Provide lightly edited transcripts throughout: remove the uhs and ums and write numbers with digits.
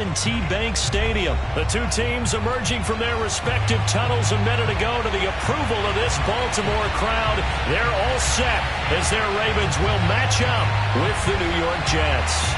M&T Bank Stadium. The two teams emerging from their respective tunnels a minute ago to the approval of this Baltimore crowd. They're all set as their Ravens will match up with the New York Jets.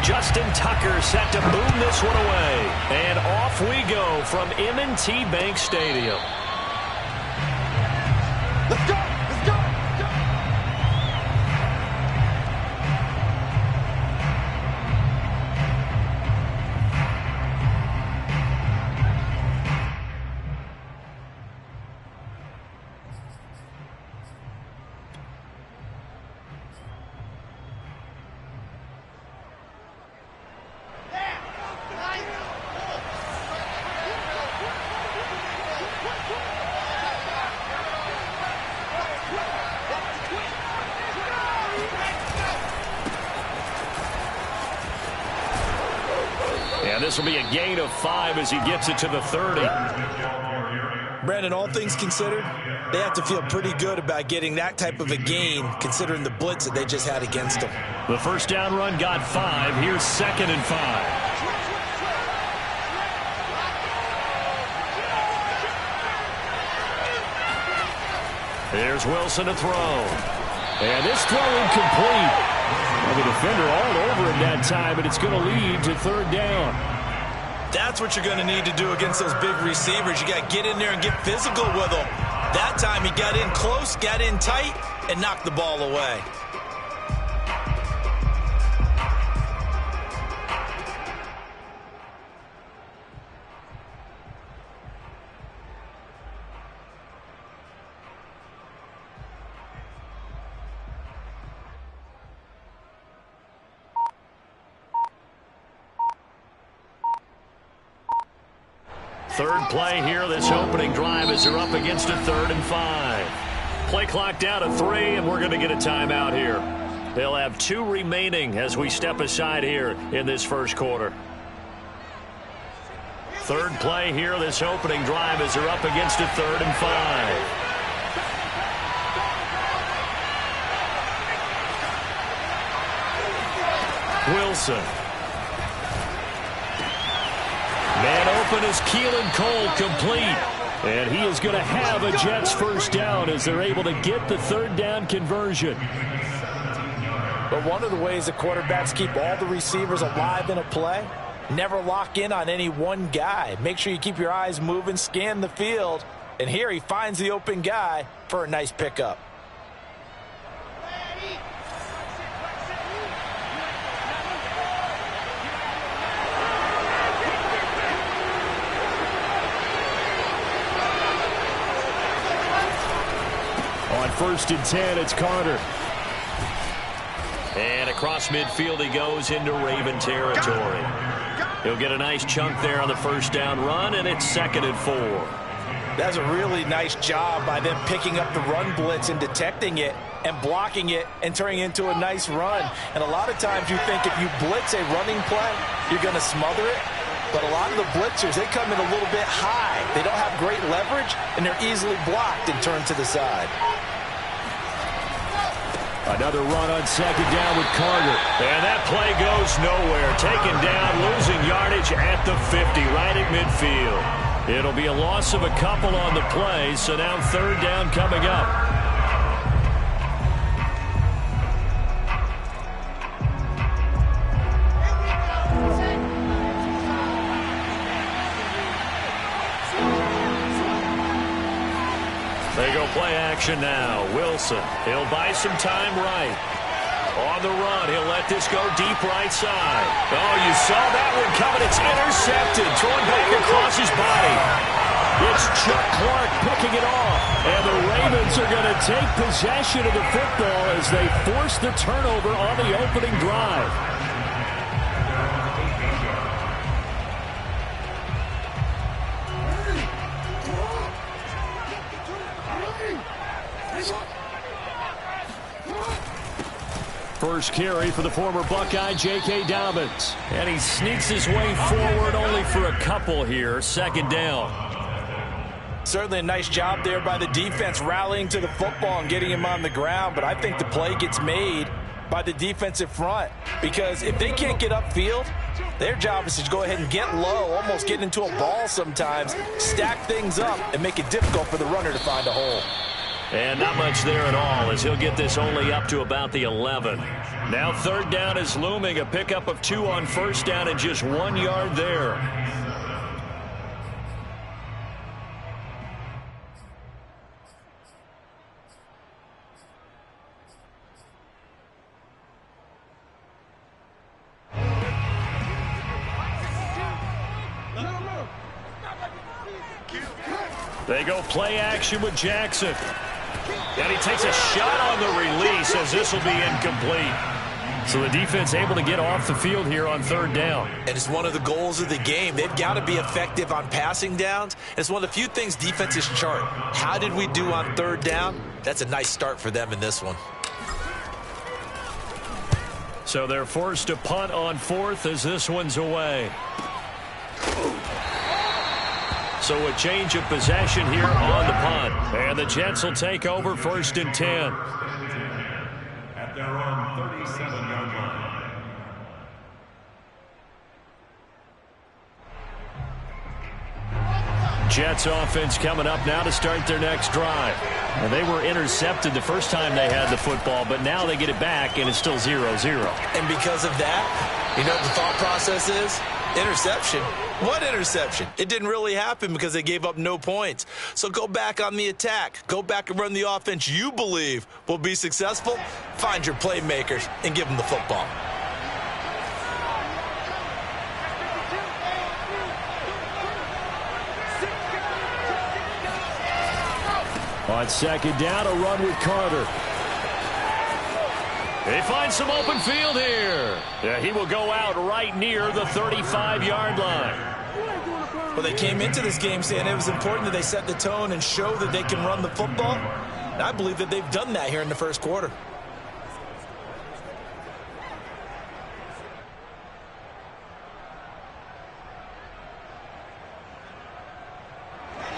Justin Tucker set to boom this one away. And off we go from M&T Bank Stadium. Let's go! Let's go! And this will be a gain of 5 as he gets it to the 30. Brandon, all things considered, they have to feel pretty good about getting that type of a gain considering the blitz that they just had against them. The first down run got 5. Here's 2nd and 5. There's Wilson to throw. And this throw incomplete. Well, the defender all over him that time, and it's going to lead to 3rd down. That's what you're going to need to do against those big receivers. You got to get in there and get physical with them. That time he got in close, got in tight, and knocked the ball away. Third play here, this opening drive as they're up against a 3rd and 5. Play clock down to 3, and we're going to get a timeout here. They'll have 2 remaining as we step aside here in this first quarter. Third play here, this opening drive as they're up against a 3rd and 5. Wilson. Man open is Keelan Cole, complete. And he is going to have a Jets first down as they're able to get the 3rd down conversion. But one of the ways that quarterbacks keep all the receivers alive in a play, never lock in on any one guy. Make sure you keep your eyes moving, scan the field. And here he finds the open guy for a nice pickup. On 1st and 10, it's Carter. And across midfield he goes into Raven territory. He'll get a nice chunk there on the first down run, and it's 2nd and 4. That's a really nice job by them picking up the run blitz and detecting it and blocking it and turning it into a nice run. And a lot of times you think if you blitz a running play, you're going to smother it. But a lot of the blitzers, they come in a little bit high. They don't have great leverage, and they're easily blocked and turned to the side. Another run on 2nd down with Carter. And that play goes nowhere. Taken down, losing yardage at the 50, right at midfield. It'll be a loss of a couple on the play, so now 3rd down coming up. They go play action now. Wilson, he'll buy some time right. On the run, he'll let this go deep right side. Oh, you saw that one coming. It's intercepted. Thrown back across his body. It's Chuck Clark picking it off. And the Ravens are going to take possession of the football as they force the turnover on the opening drive. first carry for the former Buckeye, J.K. Dobbins. And he sneaks his way forward only for a couple here. Second down. Certainly a nice job there by the defense rallying to the football and getting him on the ground. But I think the play gets made by the defensive front, because if they can't get upfield, their job is to go ahead and get low, almost get into a ball sometimes, stack things up, and make it difficult for the runner to find a hole. And not much there at all, as he'll get this only up to about the 11. Now third down is looming, a pickup of 2 on first down and just 1 yard there. They go play action with Jackson. And he takes a shot on the release as this will be incomplete. So the defense able to get off the field here on third down. And it's one of the goals of the game. They've got to be effective on passing downs. It's one of the few things defenses chart. How did we do on third down? That's a nice start for them in this one. So they're forced to punt on fourth as this one's away. So a change of possession here on the punt. And the Jets will take over first and 10. At their own 37-yard line. Jets offense coming up now to start their next drive. And they were intercepted the first time they had the football, but now they get it back, and it's still 0-0. And because of that, you know what the thought process is? Interception. What interception? It didn't really happen because they gave up no points. So go back on the attack. Go back and run the offense you believe will be successful. Find your playmakers and give them the football. On second down, a run with Carter. They find some open field here. Yeah, he will go out right near the 35-yard line. Well, they came into this game saying it was important that they set the tone and show that they can run the football. And I believe that they've done that here in the first quarter.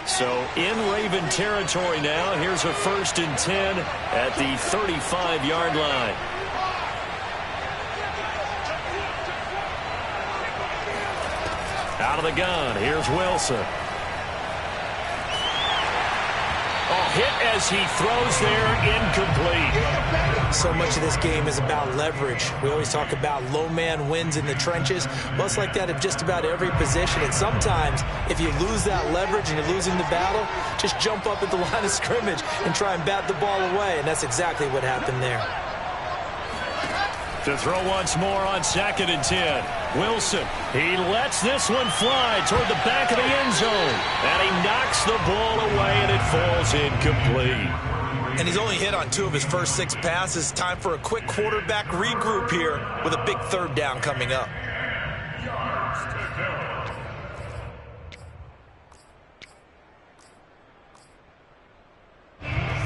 So in Raven territory now. Here's a first and 10 at the 35-yard line. Out of the gun, here's Wilson. Oh, hit as he throws there, incomplete. So much of this game is about leverage. We always talk about low man wins in the trenches. Well, it's like that of just about every position. And sometimes, if you lose that leverage and you're losing the battle, just jump up at the line of scrimmage and try and bat the ball away. And that's exactly what happened there. To throw once more on second and 10. Wilson, he lets this one fly toward the back of the end zone. And he knocks the ball away, and it falls incomplete. And he's only hit on 2 of his first 6 passes. Time for a quick quarterback regroup here with a big third down coming up.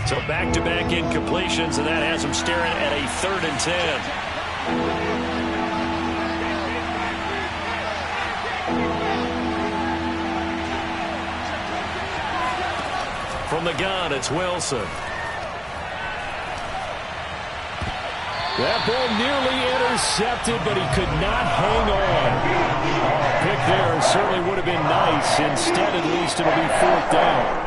So back-to-back incompletions, and that has him staring at a third and 10. From the gun, it's Wilson. That ball nearly intercepted, but he could not hang on. A pick there certainly would have been nice. Instead, at least, it'll be fourth down.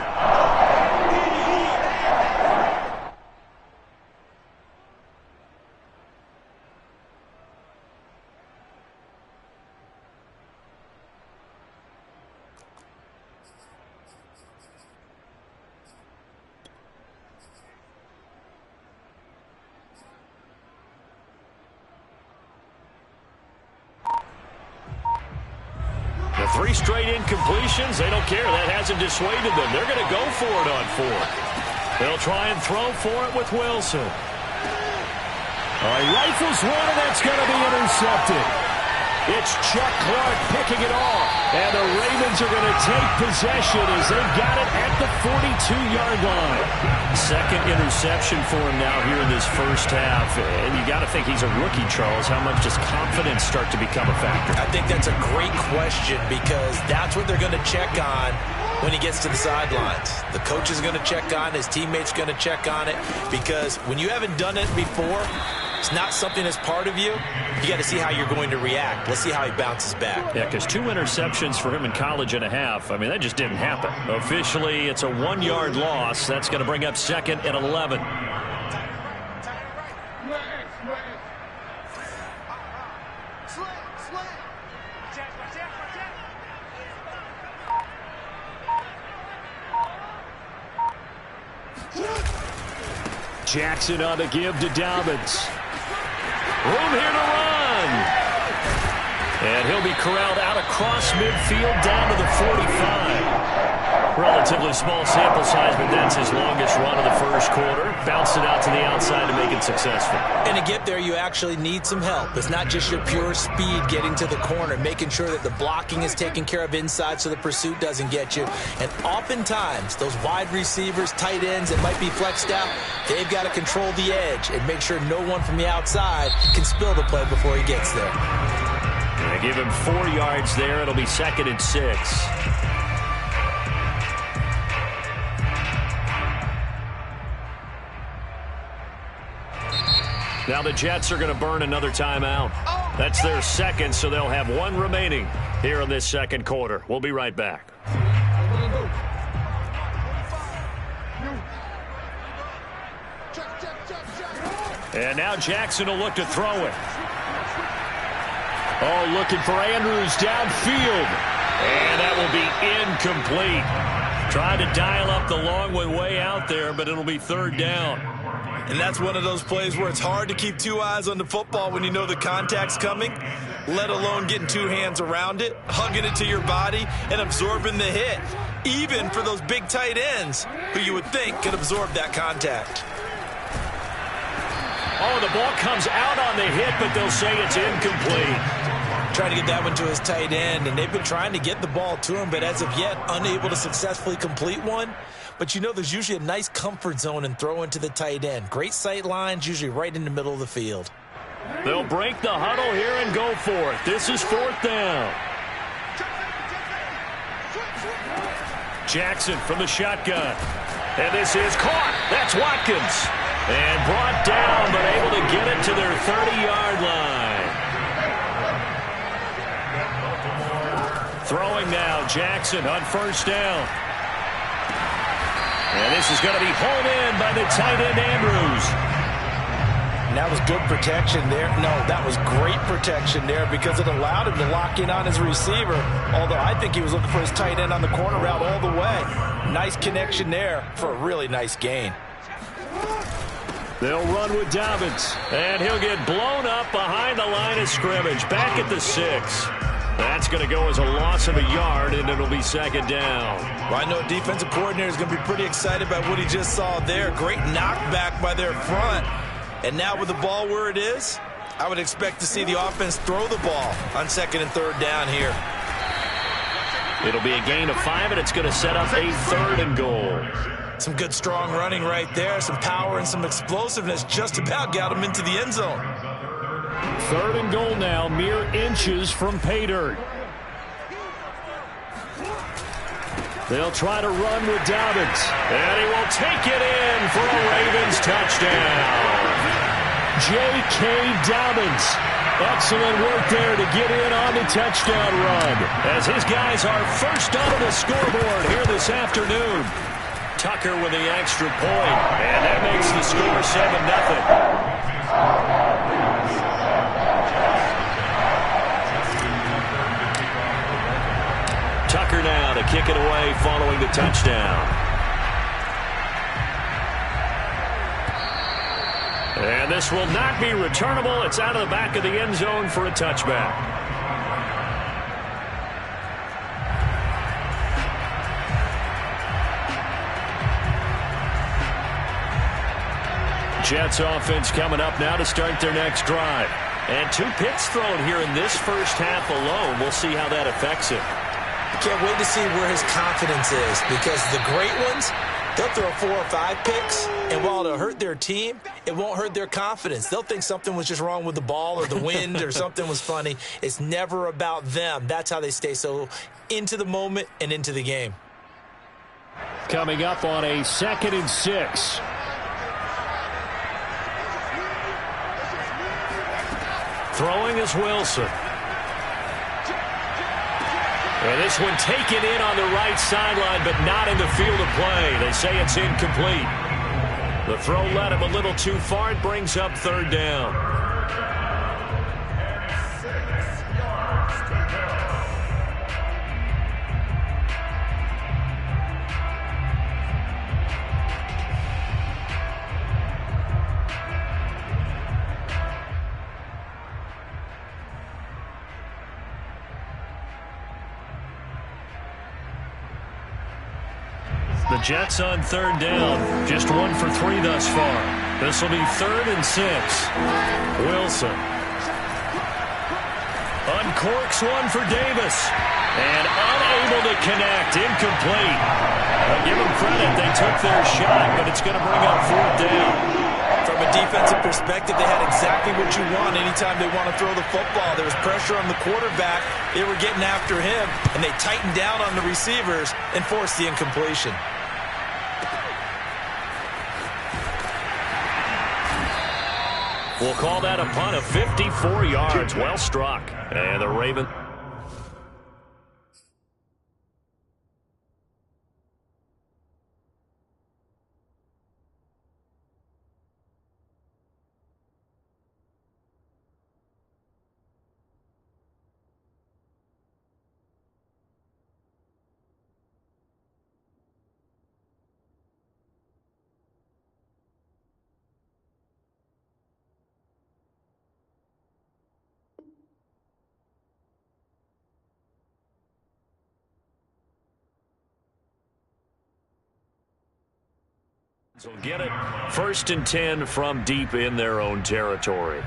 The 3 straight incompletions, they don't care. That hasn't dissuaded them. They're going to go for it on 4th. They'll try and throw for it with Wilson. All right, rifles one, and that's going to be intercepted. It's Chuck Clark picking it off. And the Ravens are going to take possession as they got it at the 42-yard line. Second interception for him now here in this first half. And you got to think he's a rookie, Charles. How much does confidence start to become a factor? I think that's a great question because that's what they're going to check on when he gets to the sidelines. The coach is going to check on it. His teammates going to check on it because when you haven't done it before, it's not something that's part of you. You got to see how you're going to react. Let's see how he bounces back. Yeah, because 2 interceptions for him in college and a half. I mean, that just didn't happen. Officially, it's a 1-yard loss. That's going to bring up second and 11. Jackson on the give to Dobbins. Room here to run. And he'll be corralled out across midfield down to the 45. Relatively small sample size, but that's his longest run of the first quarter. Bounced it out to the outside to make it successful. And to get there, you actually need some help. It's not just your pure speed getting to the corner, making sure that the blocking is taken care of inside so the pursuit doesn't get you. And oftentimes, those wide receivers, tight ends that might be flexed out, they've got to control the edge and make sure no one from the outside can spill the play before he gets there. They give him 4 yards there. It'll be second and 6. Now the Jets are going to burn another timeout. That's their second, so they'll have 1 remaining here in this second quarter. We'll be right back. And now Jackson will look to throw it. Oh, looking for Andrews downfield. And that will be incomplete. Trying to dial up the long way out there, but it'll be third down. And that's one of those plays where it's hard to keep 2 eyes on the football when you know the contact's coming, let alone getting 2 hands around it, hugging it to your body, and absorbing the hit, even for those big tight ends who you would think could absorb that contact. Oh, the ball comes out on the hit, but they'll say it's incomplete. Trying to get that one to his tight end, and they've been trying to get the ball to him, but as of yet, unable to successfully complete one. But you know there's usually a nice comfort zone in throwing to the tight end. Great sight lines, usually right in the middle of the field. They'll break the huddle here and go for it. This is fourth down. Jackson from the shotgun. And this is caught. That's Watkins. And brought down, but able to get it to their 30-yard line. Throwing now, Jackson on first down. And this is going to be hauled in by the tight end, Andrews. And that was good protection there. No, that was great protection there because it allowed him to lock in on his receiver, although I think he was looking for his tight end on the corner route all the way. Nice connection there for a really nice gain. They'll run with Dobbins, and he'll get blown up behind the line of scrimmage, back at the 6. That's going to go as a loss of a yard, and it'll be second down. Well, I know defensive coordinator is going to be pretty excited about what he just saw there. Great knockback by their front. And now with the ball where it is, I would expect to see the offense throw the ball on second and third down here. It'll be a gain of 5, and it's going to set up a 3rd and goal. Some good strong running right there. Some power and some explosiveness just about got him into the end zone. 3rd and goal now, mere inches from pay dirt. They'll try to run with Dobbins. And he will take it in for a Ravens touchdown. J.K. Dobbins. Excellent work there to get in on the touchdown run. As his guys are first onto the scoreboard here this afternoon. Tucker with the extra point. And that makes the score 7-0. Tucker now to kick it away following the touchdown. And this will not be returnable. It's out of the back of the end zone for a touchback. Jets offense coming up now to start their next drive. And 2 picks thrown here in this first half alone. We'll see how that affects him. Can't wait to see where his confidence is, because the great ones, they'll throw 4 or 5 picks, and while it'll hurt their team, it won't hurt their confidence. They'll think something was just wrong with the ball or the wind or something was funny. It's never about them. That's how they stay so into the moment and into the game. Coming up on a 2nd and 6. Throwing is Wilson. And this one taken in on the right sideline, but not in the field of play. They say it's incomplete. The throw led him a little too far. It brings up 3rd down. The Jets on 3rd down. Just 1 for 3 thus far. This will be 3rd and 6. Wilson. Uncorks one for Davis. And unable to connect. Incomplete. I'll give them credit. They took their shot, but it's going to bring up 4th down. From a defensive perspective, they had exactly what you want anytime they want to throw the football. There was pressure on the quarterback. They were getting after him, and they tightened down on the receivers and forced the incompletion. We'll call that a punt of 54 yards. Well struck. And the Ravens. So get it 1st and 10 from deep in their own territory.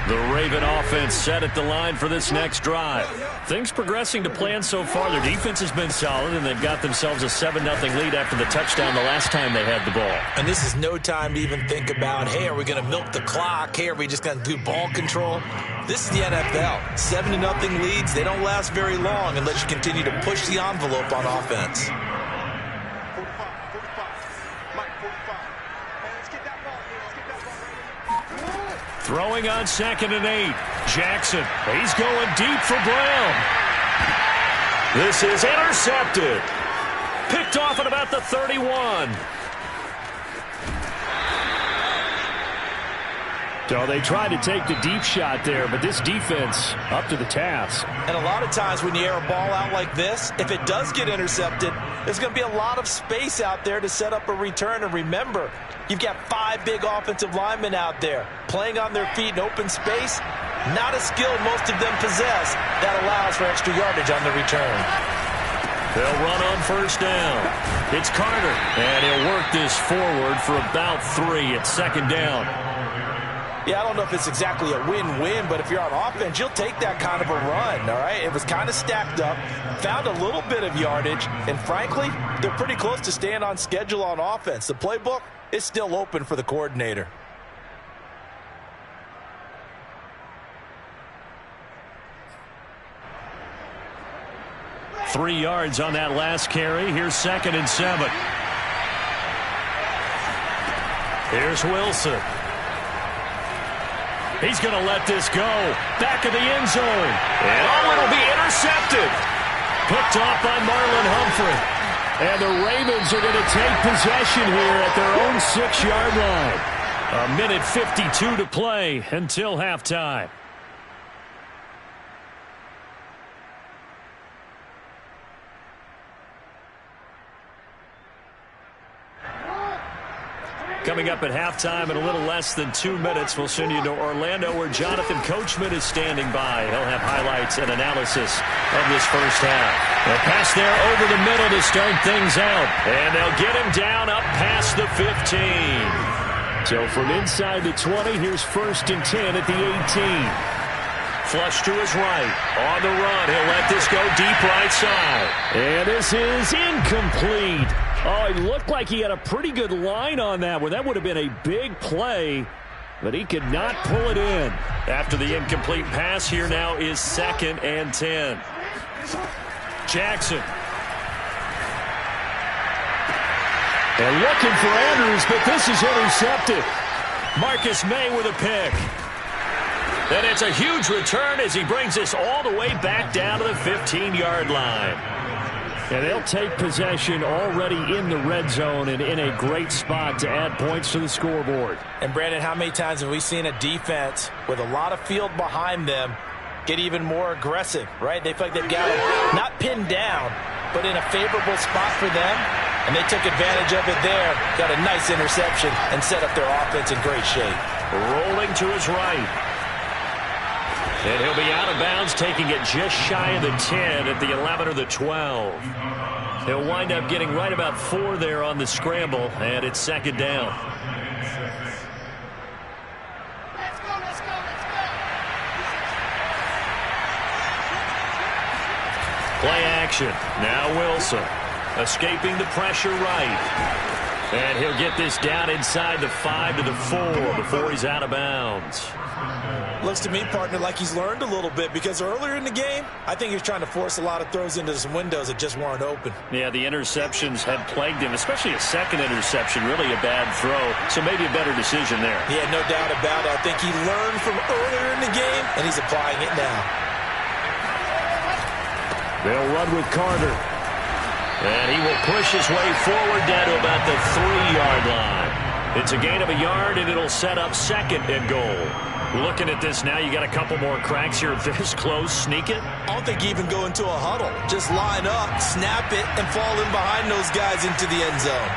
The Raven offense set at the line for this next drive. Things progressing to plan so far. Their defense has been solid, and they've got themselves a 7-0 lead after the touchdown the last time they had the ball. And this is no time to even think about, hey, are we going to milk the clock? Hey, are we just going to do ball control? This is the NFL. 7-0 leads, they don't last very long unless you continue to push the envelope on offense. Throwing on 2nd and 8. Jackson. He's going deep for Brown. This is intercepted. Picked off at about the 31. So they tried to take the deep shot there, but this defense up to the task. And a lot of times when you air a ball out like this, if it does get intercepted, there's going to be a lot of space out there to set up a return. And remember, you've got 5 big offensive linemen out there playing on their feet in open space. Not a skill most of them possess that allows for extra yardage on the return. They'll run on 1st down. It's Carter, and he'll work this forward for about 3 at 2nd down. Yeah, I don't know if it's exactly a win-win, but if you're on offense, you'll take that kind of a run, all right? It was kind of stacked up, found a little bit of yardage, and frankly, they're pretty close to staying on schedule on offense. The playbook is still open for the coordinator. Three yards on that last carry. Here's 2nd and 7. Here's Wilson. He's going to let this go. Back of the end zone. And it'll be intercepted. Picked off by Marlon Humphrey. And the Ravens are going to take possession here at their own 6-yard line. 1:52 to play until halftime. Coming up at halftime in a little less than 2 minutes, we'll send you to Orlando where Jonathan Coachman is standing by. He'll have highlights and analysis of this first half. They'll pass there over the middle to start things out. And they'll get him down up past the 15. So from inside the 20, here's 1st and 10 at the 18. Flush to his right. On the run, he'll let this go deep right side. And this is incomplete. Oh, it looked like he had a pretty good line on that one. That would have been a big play, but he could not pull it in. After the incomplete pass, here now is 2nd and 10. Jackson. And looking for Andrews, but this is intercepted. Marcus May with a pick. And it's a huge return as he brings this all the way back down to the 15-yard line. And they'll take possession already in the red zone and in a great spot to add points to the scoreboard. And, Brandon, how many times have we seen a defense with a lot of field behind them get even more aggressive, right? They feel like they've got them not pinned down, but in a favorable spot for them. And they took advantage of it there, got a nice interception, and set up their offense in great shape. Rolling to his right. And he'll be out of bounds, taking it just shy of the 10 at the 11 or the 12. He'll wind up getting right about 4 there on the scramble, and it's 2nd down. Let's go, let's go, let's go. Play action. Now Wilson. Escaping the pressure right. And he'll get this down inside the 5 to the 4 before he's out of bounds. Looks to me, partner, like he's learned a little bit because earlier in the game, I think he was trying to force a lot of throws into some windows that just weren't open. Yeah, the interceptions had plagued him, especially a second interception, really a bad throw. So maybe a better decision there. Yeah, no doubt about it. I think he learned from earlier in the game, and he's applying it now. They'll run with Carter. And he will push his way forward down to about the 3-yard line. It's a gain of a yard, and it'll set up 2nd and goal. Looking at this now, you got a couple more cracks here. This close, sneak it. I don't think you even go into a huddle. Just line up, snap it, and fall in behind those guys into the end zone.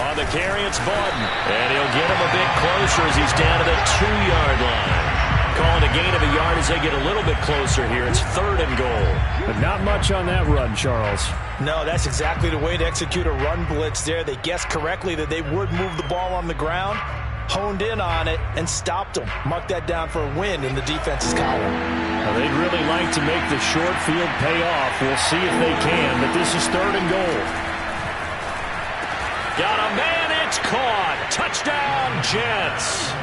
On the carry, it's Bawden. And he'll get him a bit closer as he's down to the 2-yard line. Calling a gain of a yard as they get a little bit closer here. It's 3rd and goal. But not much on that run, Charles. No, that's exactly the way to execute a run blitz there. They guessed correctly that they would move the ball on the ground, honed in on it, and stopped them. Mark that down for a win in the defense's column. Now, they'd really like to make the short field pay off. We'll see if they can, but this is 3rd and goal. Got a man, it's caught. Touchdown, Jets.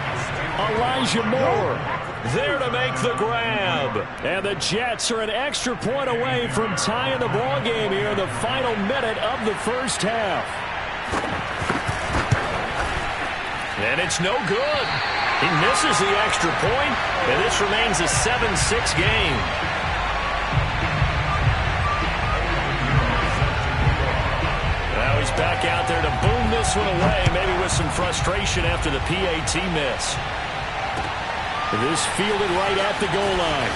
Elijah Moore there to make the grab. And the Jets are an extra point away from tying the ball game here in the final minute of the first half. And it's no good. He misses the extra point, and this remains a 7-6 game. Now he's back out there to boom this one away, maybe with some frustration after the PAT miss. This fielded right at the goal line.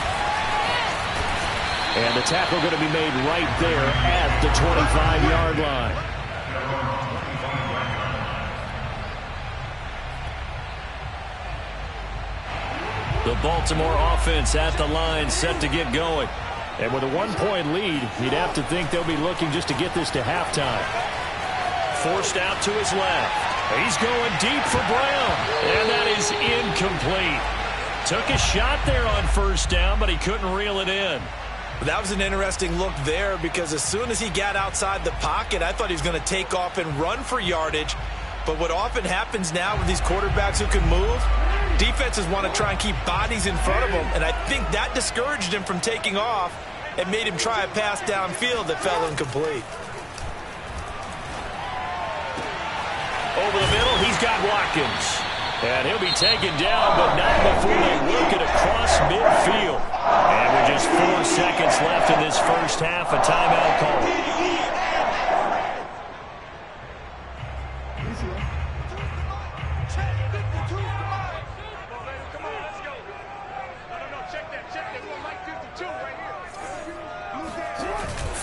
And the tackle going to be made right there at the 25-yard line. The Baltimore offense at the line, set to get going. And with a 1-point lead, you'd have to think they'll be looking just to get this to halftime. Forced out to his left. He's going deep for Brown. And that is incomplete. Took a shot there on 1st down, but he couldn't reel it in. That was an interesting look there because as soon as he got outside the pocket, I thought he was going to take off and run for yardage. But what often happens now with these quarterbacks who can move, defenses want to try and keep bodies in front of them, and I think that discouraged him from taking off and made him try a pass downfield that fell incomplete. Over the middle, he's got Watkins. And he'll be taken down, but not before they work it across midfield. And with just 4 seconds left in this first half, a timeout call.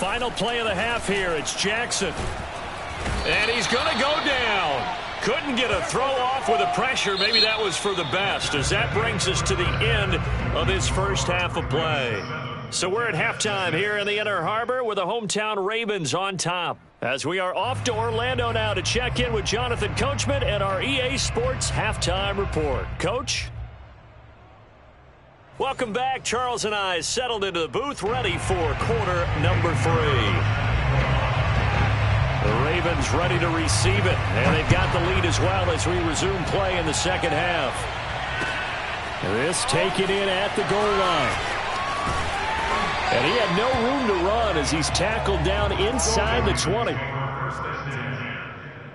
final play of the half here. It's Jackson. And he's going to go down. Couldn't get a throw off with the pressure. Maybe that was for the best, as that brings us to the end of this first half of play. So we're at halftime here in the Inner Harbor with the hometown Ravens on top. As we are off to Orlando now to check in with Jonathan Coachman and our EA Sports Halftime Report. Coach? Welcome back. Charles and I settled into the booth, ready for quarter number 3. The Ravens ready to receive it, and they've got the lead as well as we resume play in the second half. This taken in at the goal line. And he had no room to run as he's tackled down inside the 20. First and 10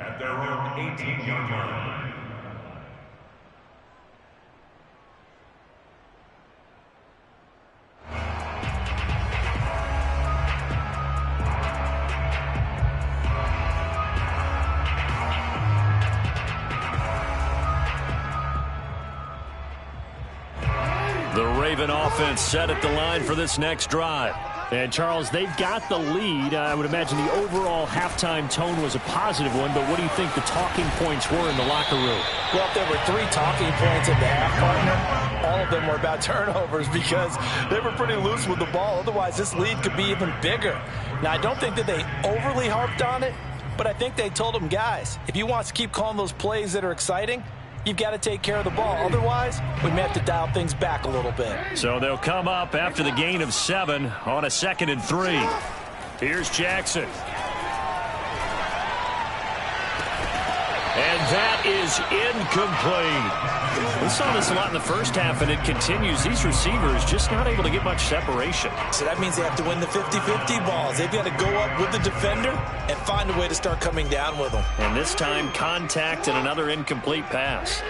at their own 18-yard line. The Raven offense set at the line for this next drive. And, Charles, they've got the lead. I would imagine the overall halftime tone was a positive one, but what do you think the talking points were in the locker room? Well, if there were 3 talking points at the half, partner, all of them were about turnovers because they were pretty loose with the ball. Otherwise, this lead could be even bigger. Now, I don't think that they overly harped on it, but I think they told them, guys, if you want to keep calling those plays that are exciting, you've got to take care of the ball. Otherwise, we may have to dial things back a little bit. So they'll come up after the gain of 7 on a 2nd and 3. Here's Jackson. And that is incomplete. We saw this a lot in the first half, and it continues. These receivers just not able to get much separation. So that means they have to win the 50-50 balls. They've got to go up with the defender and find a way to start coming down with them. And this time, contact and another incomplete pass.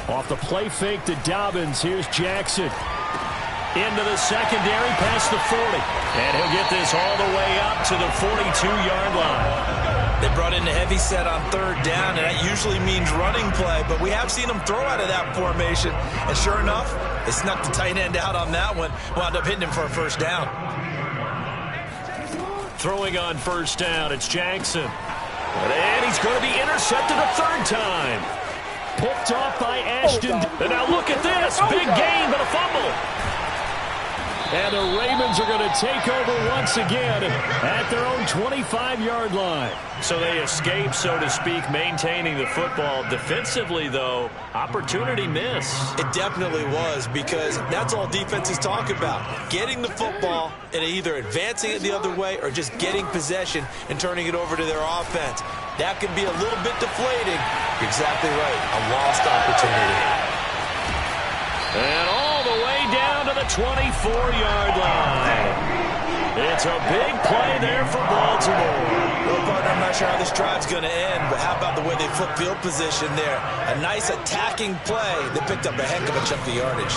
Off the play fake to Dobbins. Here's Jackson. Into the secondary, past the 40. And he'll get this all the way up to the 42-yard line. They brought in the heavy set on 3rd down, and that usually means running play. But we have seen them throw out of that formation. And sure enough, they snuck the tight end out on that one. Wound up hitting him for a first down. Throwing on first down, it's Jackson. And he's going to be intercepted a 3rd time. Picked off by Ashton. And now look at this. Big gain, but a fumble. And the Ravens are going to take over once again at their own 25-yard line. So they escape, so to speak, maintaining the football. Defensively, though, opportunity miss. It definitely was, because that's all defenses talk about. Getting the football and either advancing it the other way or just getting possession and turning it over to their offense. That can be a little bit deflating. You're exactly right. A lost opportunity. And all the way down to the 24-yard line. It's a big play there for Baltimore. Well, partner, I'm not sure how this drive's going to end, but how about the way they flip field position there? A nice attacking play that picked up a heck of a chunk of yardage.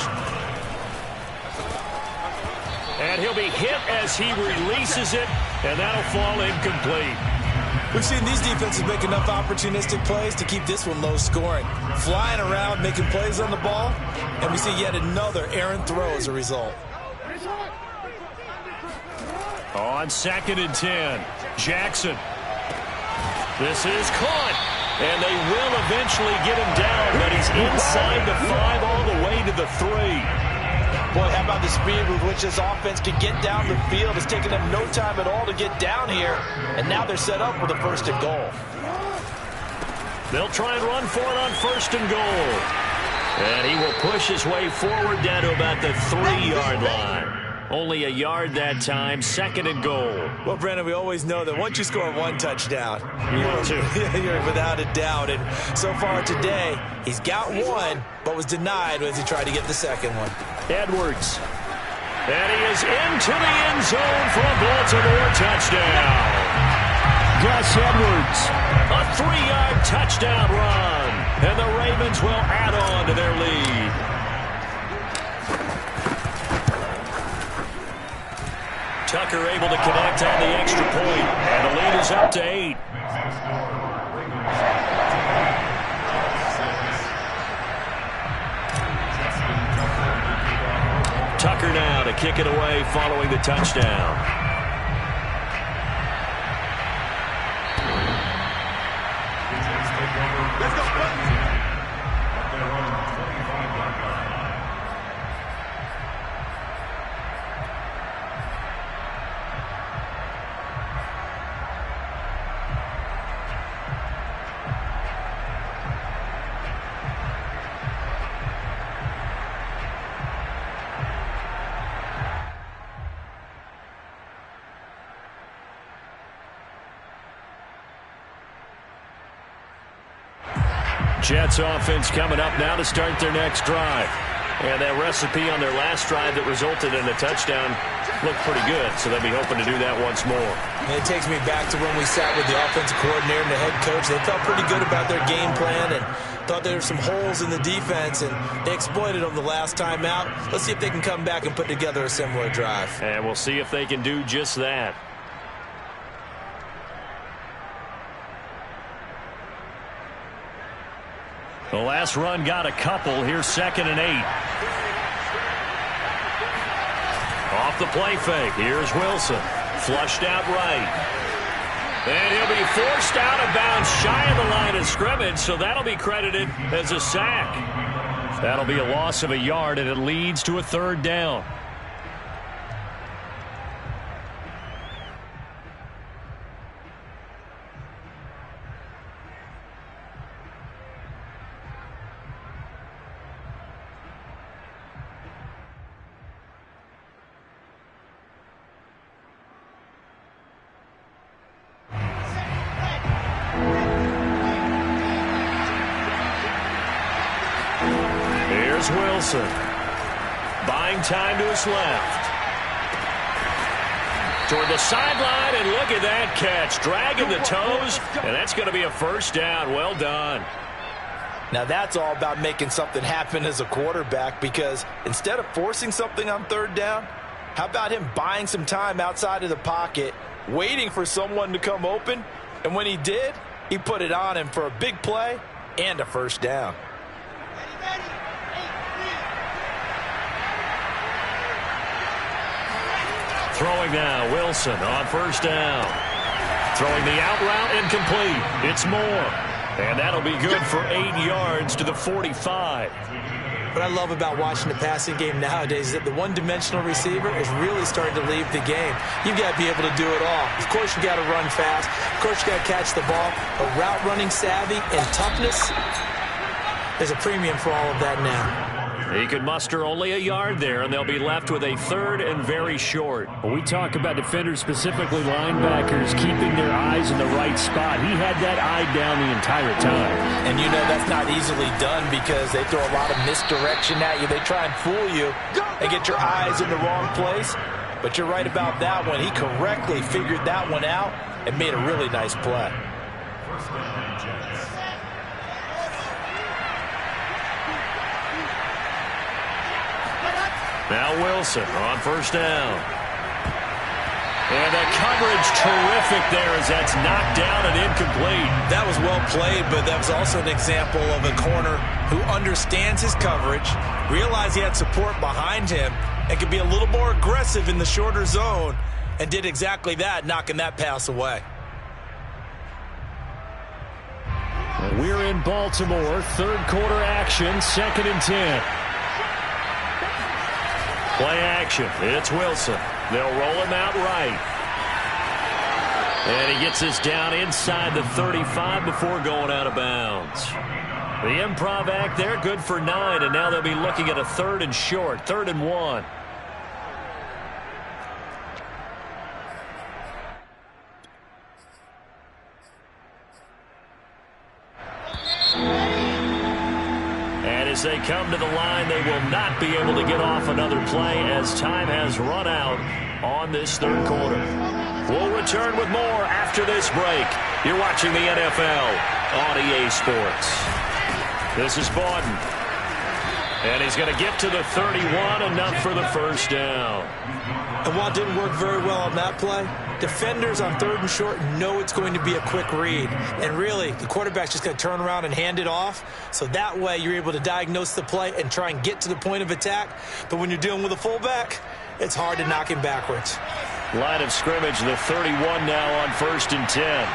And he'll be hit as he releases it, and that'll fall incomplete. We've seen these defenses make enough opportunistic plays to keep this one low scoring. Flying around, making plays on the ball, and we see yet another errant throw as a result. On 2nd and 10, Jackson. This is caught, and they will eventually get him down, but he's inside the 5 all the way to the 3. Boy, how about the speed with which this offense can get down the field? It's taken them no time at all to get down here, and now they're set up with a 1st and goal. They'll try and run for it on 1st and goal. And he will push his way forward down to about the 3-yard line. Only a yard that time, 2nd and goal. Well, Brandon, we always know that once you score 1 touchdown, you're without a doubt. And so far today, he's got 1, but was denied as he tried to get the 2nd one. Edwards. And he is into the end zone for a Baltimore touchdown. Gus Edwards. A 3-yard touchdown run. And the Ravens will add on to their lead. Tucker able to connect on the extra point, and the lead is up to 8. Tucker now to kick it away following the touchdown. Let's go. At their own 25-yard line. Jets offense coming up now to start their next drive. And that recipe on their last drive that resulted in a touchdown looked pretty good, so they'll be hoping to do that once more. And it takes me back to when we sat with the offensive coordinator and the head coach. They felt pretty good about their game plan and thought there were some holes in the defense, and they exploited them the last time out. Let's see if they can come back and put together a similar drive. And we'll see if they can do just that. The last run got a couple. Here's 2nd and 8. Off the play fake. Here's Wilson. Flushed out right. And he'll be forced out of bounds shy of the line of scrimmage, so that'll be credited as a sack. That'll be a loss of a yard, and it leads to a 3rd down. Wilson buying time to his left. Toward the sideline, and look at that catch. Dragging the toes, and that's going to be a 1st down. Well done. Now that's all about making something happen as a quarterback, because instead of forcing something on 3rd down, how about him buying some time outside of the pocket, waiting for someone to come open, and when he did, he put it on him for a big play and a 1st down. Throwing now, Wilson on 1st down. Throwing the out route, incomplete. It's Moore. And that'll be good for 8 yards to the 45. What I love about watching the passing game nowadays is that the one-dimensional receiver is really starting to leave the game. You've got to be able to do it all. Of course, you got to run fast. Of course, you got to catch the ball. But route running savvy and toughness, there's a premium for all of that now. He could muster only a yard there, and they'll be left with a 3rd and very short. When we talk about defenders, specifically linebackers, keeping their eyes in the right spot, he had that eye down the entire time. And you know that's not easily done because they throw a lot of misdirection at you. They try and fool you and get your eyes in the wrong place. But you're right about that one. He correctly figured that one out and made a really nice play. Now Wilson on 1st down. And the coverage terrific there as that's knocked down and incomplete. That was well played, but that was also an example of a corner who understands his coverage, realized he had support behind him, and could be a little more aggressive in the shorter zone, and did exactly that, knocking that pass away. We're in Baltimore, 3rd quarter action, 2nd and 10. Play action. It's Wilson. They'll roll him out right. And he gets this down inside the 35 before going out of bounds. The improv act there, good for 9, and now they'll be looking at a 3rd and short, 3rd and 1. As they come to the line, they will not be able to get off another play as time has run out on this 3rd quarter. We'll return with more after this break. You're watching the NFL on EA Sports. This is Bawden. And he's going to get to the 31, enough for the 1st down. And while it didn't work very well on that play, defenders on 3rd and short know it's going to be a quick read. And really, the quarterback's just going to turn around and hand it off. So that way, you're able to diagnose the play and try and get to the point of attack. But when you're dealing with a fullback, it's hard to knock him backwards. Line of scrimmage, the 31 now on 1st and 10.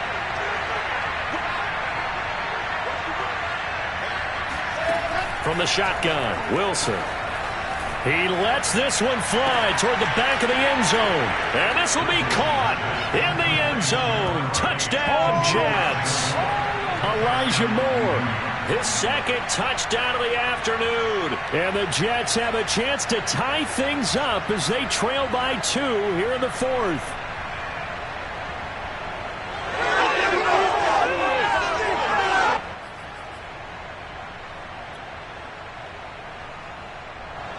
From the shotgun, Wilson. He lets this one fly toward the back of the end zone. And this will be caught in the end zone. Touchdown, Jets. Elijah Moore, his second touchdown of the afternoon. And the Jets have a chance to tie things up as they trail by 2 here in the 4th.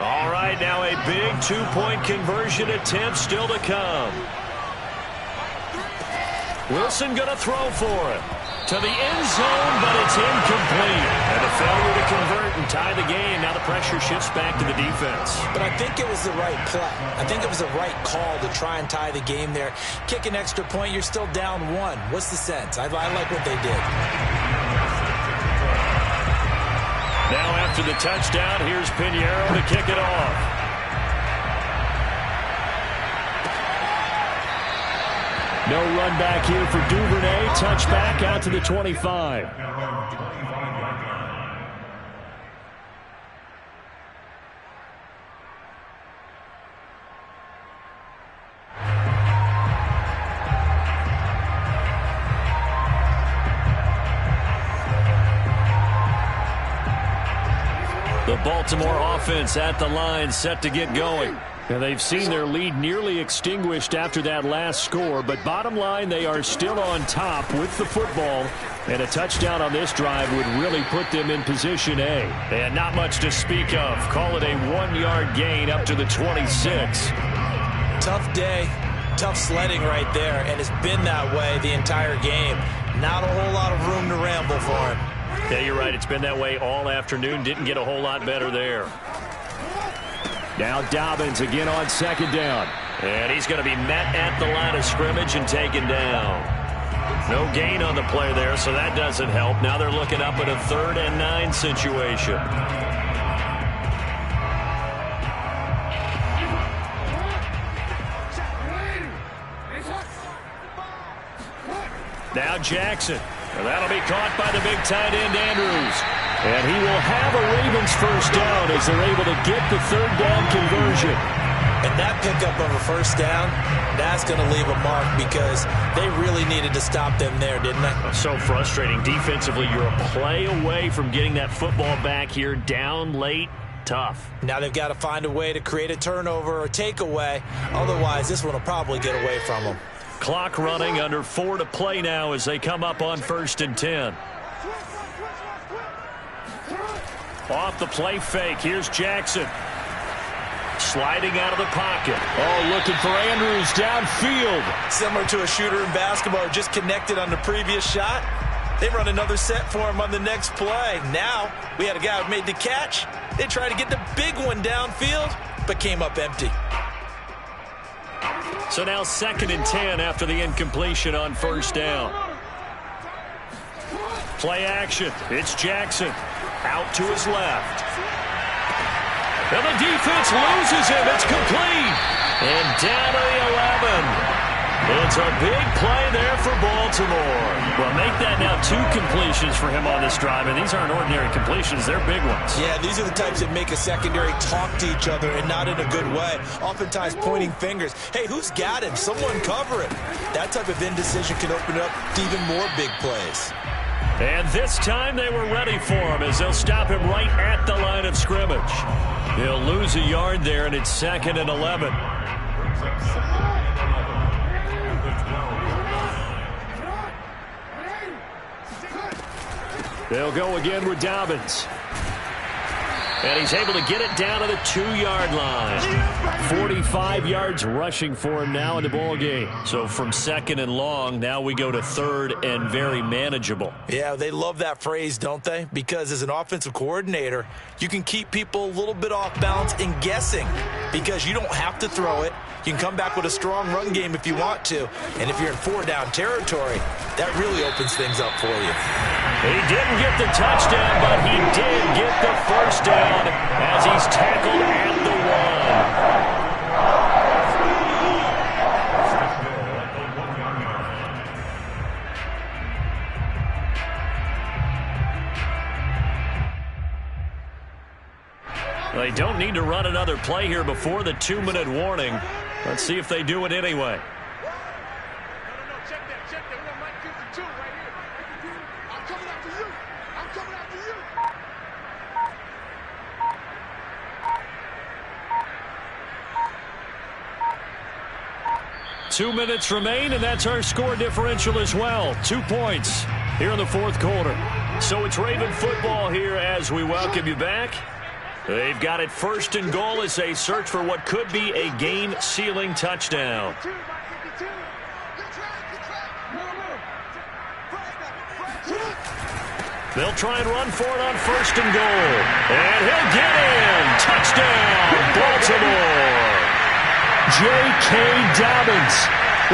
All right, now a big 2-point conversion attempt still to come. Wilson going to throw for it. To the end zone, but it's incomplete. And a failure to convert and tie the game. Now the pressure shifts back to the defense. But I think it was the right play. I think it was the right call to try and tie the game there. Kick an extra point, you're still down 1. What's the sense? I like what they did. Now after the touchdown, here's Pinheiro to kick it off. No run back here for Duvernay. Touchback out to the 25. The Baltimore offense at the line, set to get going. And they've seen their lead nearly extinguished after that last score, but bottom line, they are still on top with the football, and a touchdown on this drive would really put them in position A. And not much to speak of. Call it a 1-yard gain up to the 26. Tough day, tough sledding right there, and it's been that way the entire game. Not a whole lot of room to ramble for him. Yeah, you're right. It's been that way all afternoon. Didn't get a whole lot better there. Now Dobbins again on 2nd down. And he's going to be met at the line of scrimmage and taken down. No gain on the play there, so that doesn't help. Now they're looking up at a 3rd and 9 situation. Now Jackson. And that'll be caught by the big tight end, Andrews. And he will have a Ravens first down as they're able to get the 3rd down conversion. And that pickup of a first down, that's going to leave a mark because they really needed to stop them there, didn't they? So frustrating. Defensively, you're a play away from getting that football back here down late. Tough. Now they've got to find a way to create a turnover or takeaway. Otherwise, this one will probably get away from them. Clock running, under 4 to play now as they come up on 1st and 10. Off the play fake, here's Jackson. Sliding out of the pocket. Oh, looking for Andrews downfield. Similar to a shooter in basketball, just connected on the previous shot. They run another set for him on the next play. Now, we had a guy who made the catch. They tried to get the big one downfield, but came up empty. So now 2nd and 10 after the incompletion on 1st down. Play action. It's Jackson. Out to his left. And the defense loses him. It's complete. And down to the 11. It's a big play there for Baltimore. Well, make that now 2 completions for him on this drive. And these aren't ordinary completions. They're big ones. Yeah, these are the types that make a secondary talk to each other and not in a good way. Oftentimes pointing fingers. Hey, who's got him? Someone cover him. That type of indecision can open up to even more big plays. And this time they were ready for him as they'll stop him right at the line of scrimmage. He'll lose a yard there, and it's 2nd and 11. They'll go again with Dobbins. And he's able to get it down to the 2-yard line. 45 yards rushing for him now in the ball game. So from 2nd and long, now we go to 3rd and very manageable. Yeah, they love that phrase, don't they? Because as an offensive coordinator, you can keep people a little bit off balance and guessing because you don't have to throw it. You can come back with a strong run game if you want to. And if you're in 4-down territory, that really opens things up for you. He didn't get the touchdown, but he did get the first down as he's tackled at the 1. They don't need to run another play here before the 2-minute warning. Let's see if they do it anyway. Check that. We got Mike 52 right here. I'm coming after you. 2 minutes remain, and that's our score differential as well. 2 points here in the fourth quarter. So it's Raven football here as we welcome you back. They've got it first and goal as they search for what could be a game-sealing touchdown. They'll try and run for it on first and goal. And he'll get in. Touchdown, Baltimore. J.K. Dobbins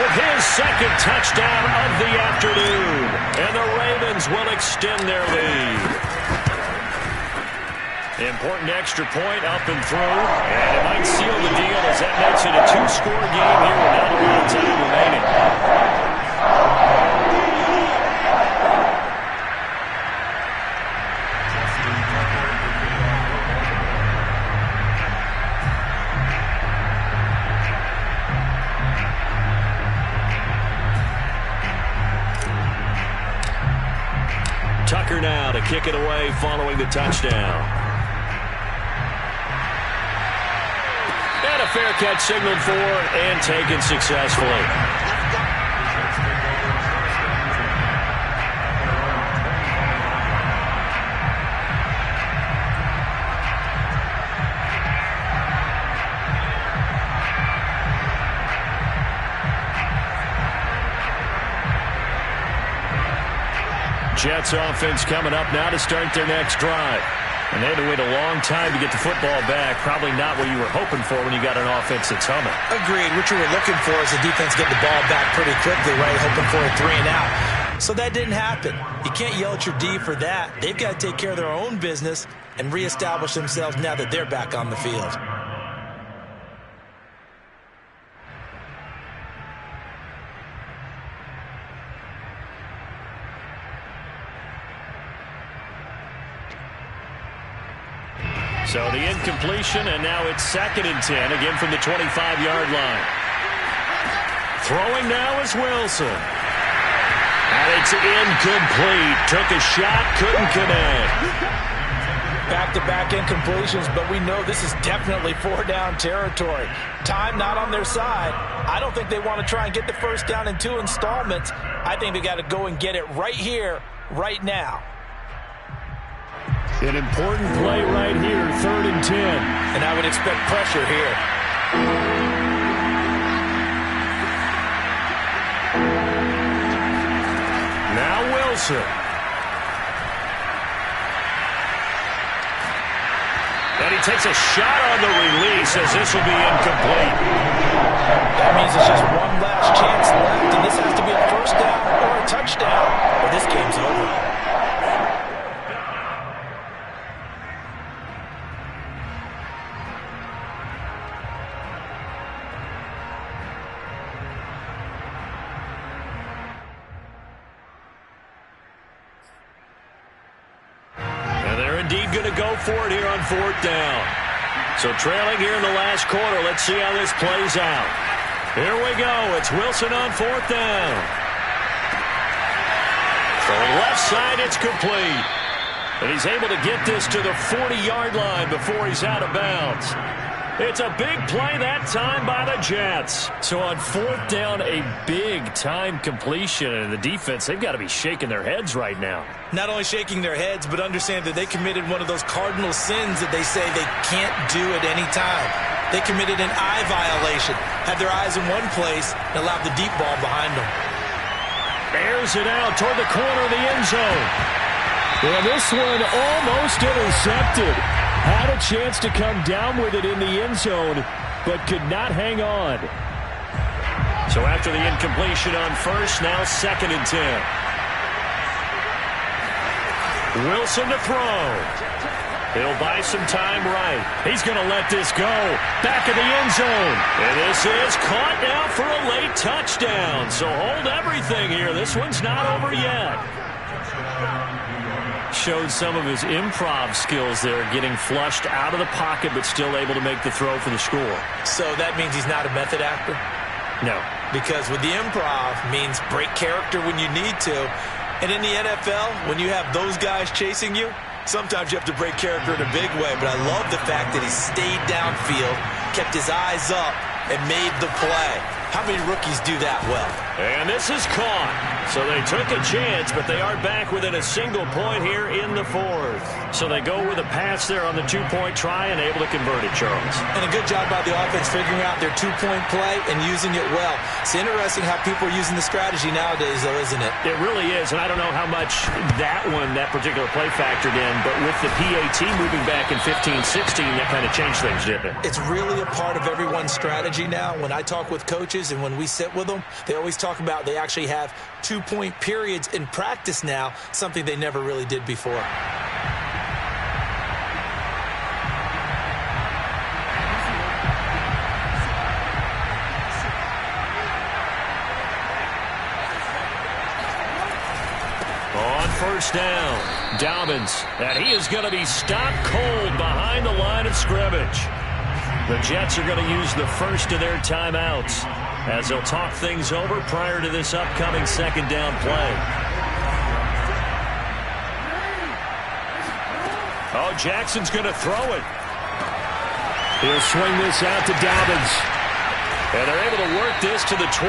with his second touchdown of the afternoon. And the Ravens will extend their lead. Important extra point up and through. And it might seal the deal as that makes it a 2-score game here without a lot of time remaining. Tucker now to kick it away following the touchdown. And a fair catch signaled for and taken successfully. Jets offense coming up now to start their next drive. And they had to wait a long time to get the football back. Probably not what you were hoping for when you got an offense that's humming. Agreed. What you were looking for is the defense get the ball back pretty quickly, right? Hoping for a 3 and out. So that didn't happen. You can't yell at your D for that. They've got to take care of their own business and reestablish themselves now that they're back on the field. So the incompletion, and now it's 2nd and 10, again from the 25-yard line. Throwing now is Wilson. And it's incomplete. Took a shot, couldn't connect. Back-to-back incompletions, but we know this is definitely 4-down territory. Time not on their side. I don't think they want to try and get the first down in 2 installments. I think they got to go and get it right here, right now. An important play right here, 3rd and 10. And I would expect pressure here. Now Wilson. And he takes a shot on the release as this will be incomplete. That means it's just one last chance left, and this has to be a first down or a touchdown, or this game's over. Indeed going to go for it here on 4th down. So trailing here in the last quarter. Let's see how this plays out. Here we go. It's Wilson on 4th down. Throwing left side, it's complete. And he's able to get this to the 40-yard line before he's out of bounds. It's a big play that time by the Jets. So on 4th down, a big-time completion. And the defense, they've got to be shaking their heads right now. Not only shaking their heads, but understand that they committed one of those cardinal sins that they say they can't do at any time. They committed an eye violation, had their eyes in one place, and allowed the deep ball behind them. Airs it out toward the corner of the end zone. And this one almost intercepted. Had a chance to come down with it in the end zone, but could not hang on. So after the incompletion on first, now 2nd and 10. Wilson to throw. He'll buy some time right. He's going to let this go. Back of the end zone. And this is caught now for a late touchdown. So hold everything here. This one's not over yet. showed some of his improv skills there, getting flushed out of the pocket but still able to make the throw for the score. So that means he's not a method actor? No. Because with the improv means break character when you need to. And in the NFL, when you have those guys chasing you, sometimes you have to break character in a big way. But I love the fact that he stayed downfield, kept his eyes up, and made the play. How many rookies do that well? And this is caught. So they took a chance, but they are back within a single point here in the fourth. So they go with a pass there on the two-point try and able to convert it, Charles. And a good job by the offense figuring out their two-point play and using it well. It's interesting how people are using the strategy nowadays, though, isn't it? It really is, and I don't know how much that particular play factored in, but with the PAT moving back in 15-16, that kind of changed things, didn't it? It's really a part of everyone's strategy now. When I talk with coaches and when we sit with them, they always talk about they actually have two-point periods in practice now, something they never really did before. On first down, Dobbins, and he is going to be stopped cold behind the line of scrimmage. The Jets are going to use the first of their timeouts as they'll talk things over prior to this upcoming second down play. Oh, Jackson's going to throw it. He'll swing this out to Dobbins. And they're able to work this to the 25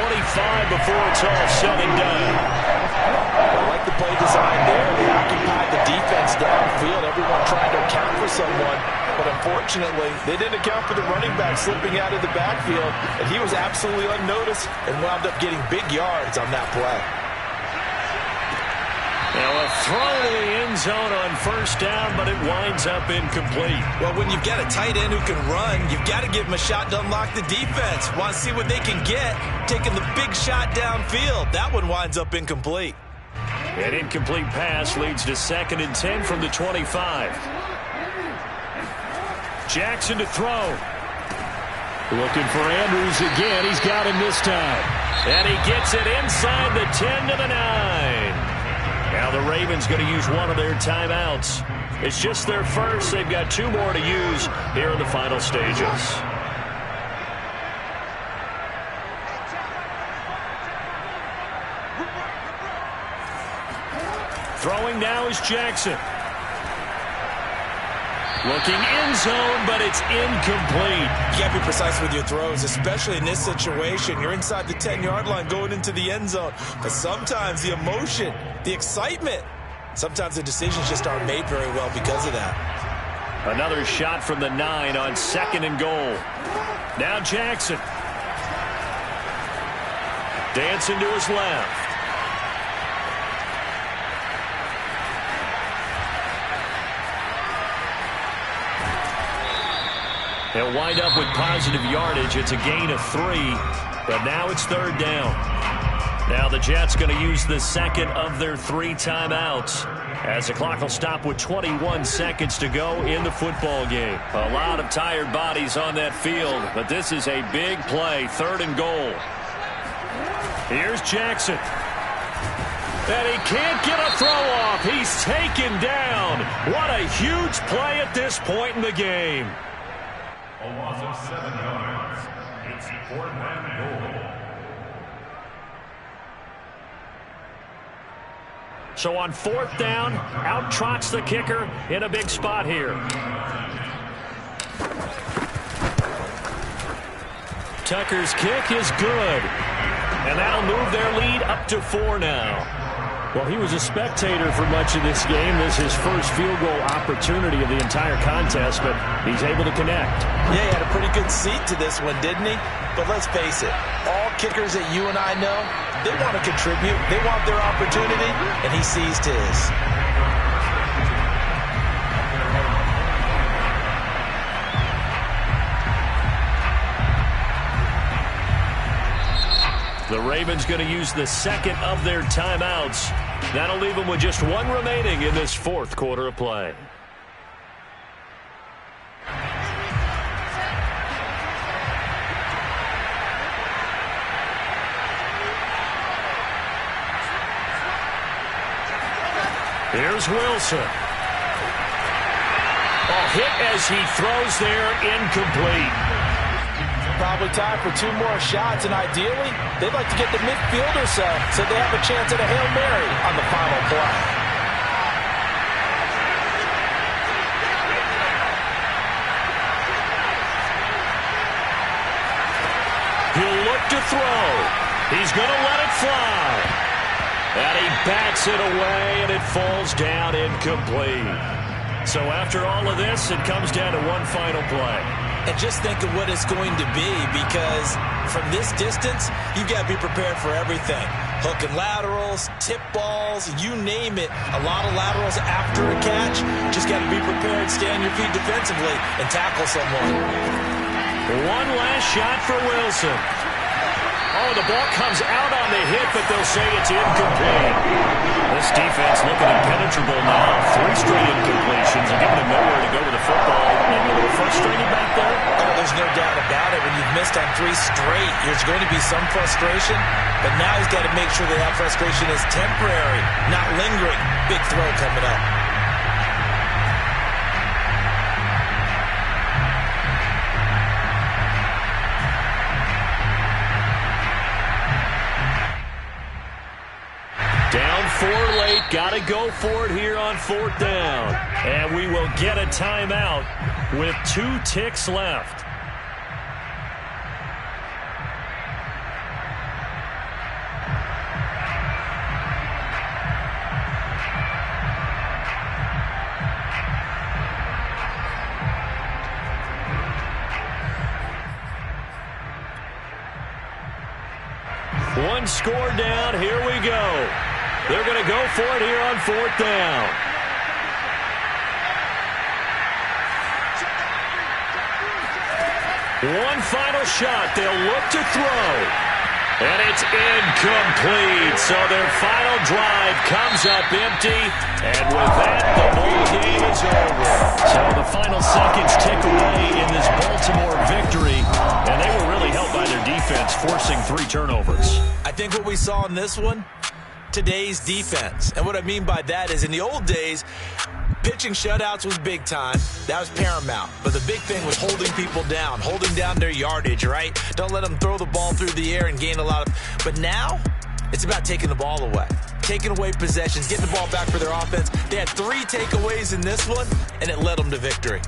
before it's all said and done. I like the play design there. They occupied the defense downfield. Everyone trying to account for someone. But unfortunately, they didn't account for the running back slipping out of the backfield. And he was absolutely unnoticed and wound up getting big yards on that play. Now a throw to the end zone on first down, but it winds up incomplete. Well, when you've got a tight end who can run, you've got to give him a shot to unlock the defense. Want to see what they can get, taking the big shot downfield. That one winds up incomplete. An incomplete pass leads to 2nd and 10 from the 25. Jackson to throw. Looking for Andrews again. He's got him this time. And he gets it inside the 10 to the 9. Now the Ravens going to use one of their timeouts. It's just their first. They've got 2 more to use here in the final stages. Throwing now is Jackson. Looking end zone, but it's incomplete. You can't be precise with your throws, especially in this situation. You're inside the 10-yard line going into the end zone. But sometimes the emotion, the excitement, sometimes the decisions just aren't made very well because of that. Another shot from the 9 on 2nd and goal. Now Jackson. Dancing to his left. They'll wind up with positive yardage. It's a gain of 3, but now it's 3rd down. Now the Jets going to use the second of their 3 timeouts as the clock will stop with 21 seconds to go in the football game. A lot of tired bodies on that field, but this is a big play, 3rd and goal. Here's Jackson. And he can't get a throw off. He's taken down. What a huge play at this point in the game. A loss of 7 yards. It's 4th and goal. So on 4th down, out trots the kicker in a big spot here. Tucker's kick is good. And that'll move their lead up to 4 now. Well, he was a spectator for much of this game. This is his first field goal opportunity of the entire contest, but he's able to connect. Yeah, he had a pretty good seat to this one, didn't he? But let's face it, all kickers that you and I know, they want to contribute. They want their opportunity, and he seized his. The Ravens going to use the second of their timeouts. That'll leave them with just 1 remaining in this 4th quarter of play. Here's Wilson. ball hit as he throws there, incomplete. Probably time for 2 more shots, and ideally, they'd like to get the midfield or so they have a chance at a Hail Mary on the final play. He'll look to throw. He's going to let it fly. And he bats it away, and it falls down incomplete. So after all of this, it comes down to one final play. And just think of what it's going to be, because from this distance, you've got to be prepared for everything. Hook and laterals, tip balls, you name it. A lot of laterals after a catch. Just got to be prepared, stay on your feet defensively, and tackle someone. One last shot for Wilson. Oh, the ball comes out on the hit, but they'll say it's incomplete. This defense looking impenetrable now. 3 straight incompletions and giving them nowhere to go with the football. Maybe a little frustrated back there. Oh, there's no doubt about it. When you've missed on 3 straight, there's going to be some frustration. But now he's got to make sure that frustration is temporary, not lingering. Big throw coming up. Down 4 late, got to go for it here on 4th down. And we will get a timeout with 2 ticks left. One score down, here we go. They're going to go for it here on 4th down. One final shot. They'll look to throw. And it's incomplete. So their final drive comes up empty. And with that, the ball game is over. So the final seconds tick away in this Baltimore victory. And they were really helped by their defense, forcing 3 turnovers. I think what we saw in this one, today's defense. And what I mean by that is in the old days, pitching shutouts was big time. That was paramount. But the big thing was holding people down, holding down their yardage, right? Don't let them throw the ball through the air and gain a lot of... But now, it's about taking the ball away. Taking away possessions, getting the ball back for their offense. They had 3 takeaways in this one, and it led them to victory.